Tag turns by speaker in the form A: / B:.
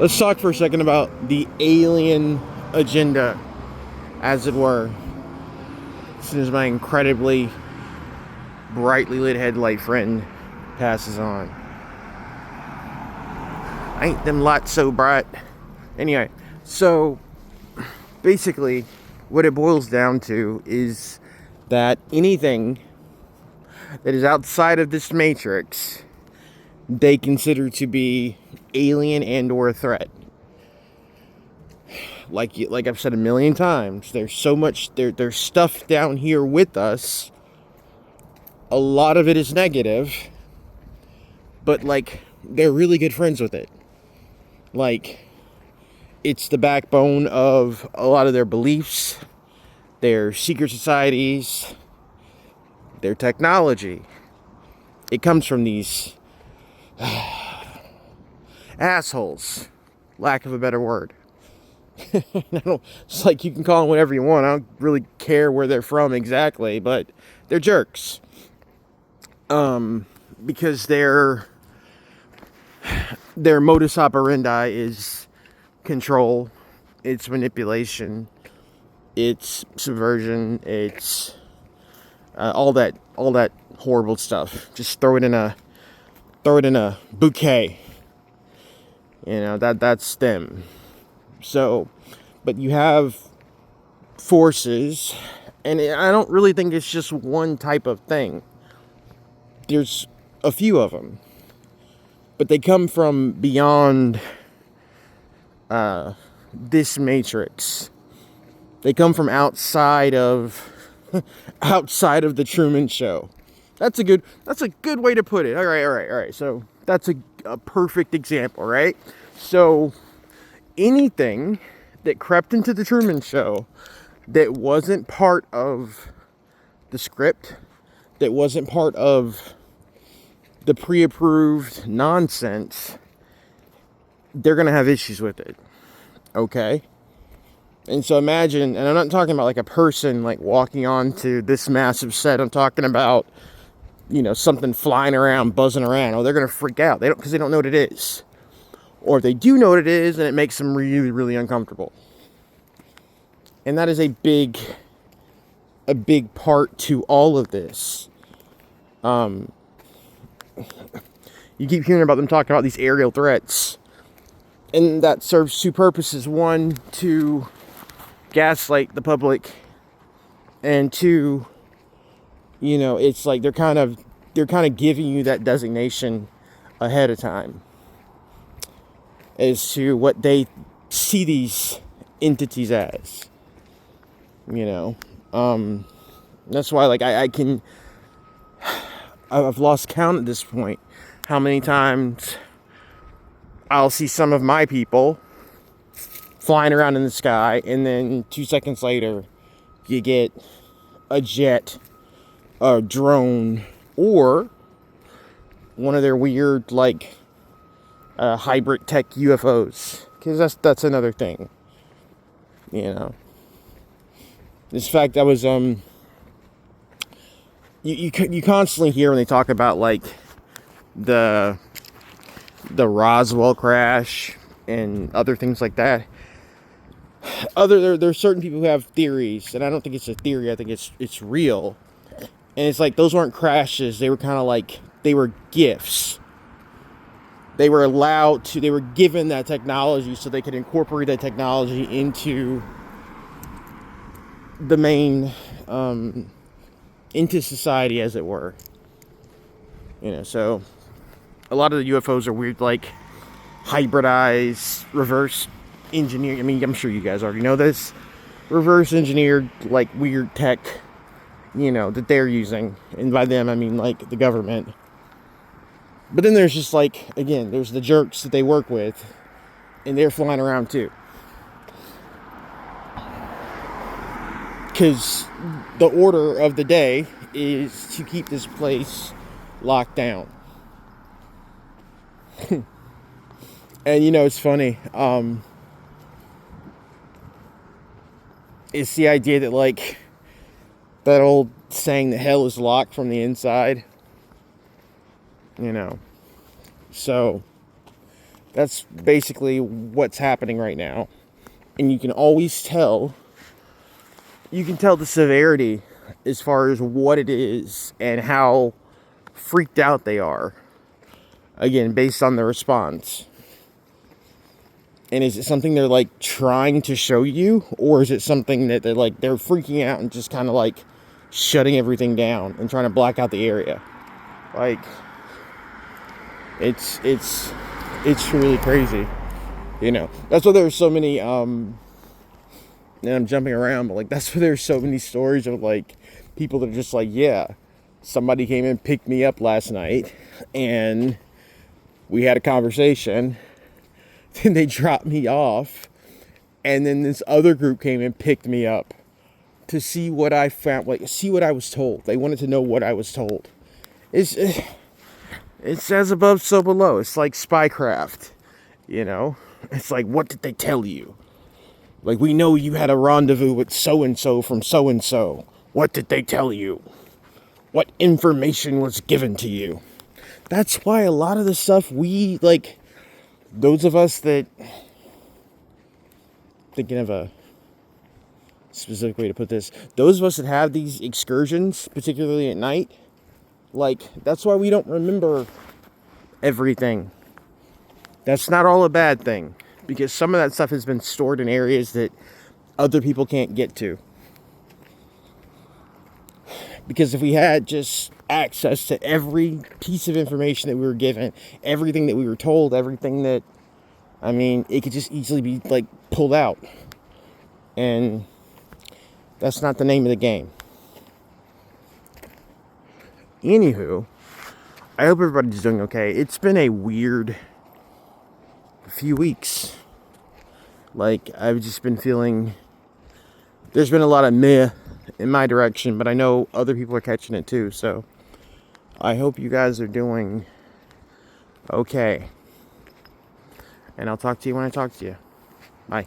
A: let's talk for a second about the alien agenda, as it were. As soon as my incredibly brightly lit headlight friend passes on. Ain't them lights so bright? Anyway, so basically, what it boils down to is that anything that is outside of this matrix, they consider to be alien and or a threat. Like I've said a million times, there's so much there's stuff down here with us. A lot of it is negative, but like they're really good friends with it. Like it's the backbone of a lot of their beliefs, their secret societies, their technology. It comes from these assholes, lack of a better word. It's like you can call them whatever you want. I don't really care where they're from exactly, but they're jerks. Because their modus operandi is control, it's manipulation, it's subversion, it's all that horrible stuff. Just throw it in a bouquet. That's them. So, but you have forces, and I don't really think it's just one type of thing. There's a few of them, but they come from beyond this matrix. They come from outside of the Truman Show. That's a good way to put it. All right. So that's a perfect example, right? So anything that crept into the Truman Show that wasn't part of the script, that wasn't part of the pre-approved nonsense, they're going to have issues with it. Okay? And so imagine, and I'm not talking about like a person like walking onto this massive set. I'm talking about, something flying around, buzzing around. Oh, they're going to freak out. Because they don't know what it is. Or if they do know what it is, and it makes them really, really uncomfortable. And that is a big part to all of this. You keep hearing about them talking about these aerial threats. And that serves two purposes. One, to gaslight the public. And two, it's like they're kind of giving you that designation ahead of time as to what they see these entities as. That's why, like, I've lost count at this point how many times I'll see some of my people flying around in the sky, and then 2 seconds later you get a jet, a drone, or one of their weird like hybrid tech UFOs, because that's another thing. This fact, I was you constantly hear when they talk about like the Roswell crash and other things like that. There's certain people who have theories, and I don't think it's a theory. I think it's real. And it's like those weren't crashes. They were kind of like they were gifts. They were given that technology so they could incorporate that technology into the main into society, as it were. So a lot of the UFOs are weird, like hybridized, reverse engineered. I mean, I'm sure you guys already know this. Reverse engineered, like weird tech, that they're using. And by them, I mean like the government. But then there's just like, again, there's the jerks that they work with, and they're flying around too. Because the order of the day is to keep this place locked down. And it's funny. It's the idea that like that old saying that hell is locked from the inside. So That's basically what's happening right now. And you can always tell, the severity as far as what it is and how freaked out they are. Again, based on the response. And is it something they're like trying to show you, or is it something that they're freaking out and just kind of like shutting everything down and trying to black out the area? Like, it's really crazy. You know, that's why there's so many and I'm jumping around, but like that's why there's so many stories of like people that are just like, yeah, somebody came and picked me up last night and we had a conversation. Then they dropped me off, and then this other group came and picked me up to see what I found, like see what I was told. They wanted to know what I was told. It's as above, so below. It's like spycraft, you know. It's like, what did they tell you? Like, we know you had a rendezvous with so and so from so and so. What did they tell you? What information was given to you? That's why a lot of the stuff we like. Those of us that, thinking of a specific way to put this, those of us that have these excursions, particularly at night, like, that's why we don't remember everything. That's not all a bad thing, because some of that stuff has been stored in areas that other people can't get to. Because if we had just access to every piece of information that we were given, everything that we were told, everything that, I mean, it could just easily be like pulled out. And that's not the name of the game. Anywho, I hope everybody's doing okay. It's been a weird few weeks. Like, I've just been feeling, there's been a lot of meh in my direction, but I know other people are catching it too, so I hope you guys are doing okay. And I'll talk to you when I talk to you. Bye.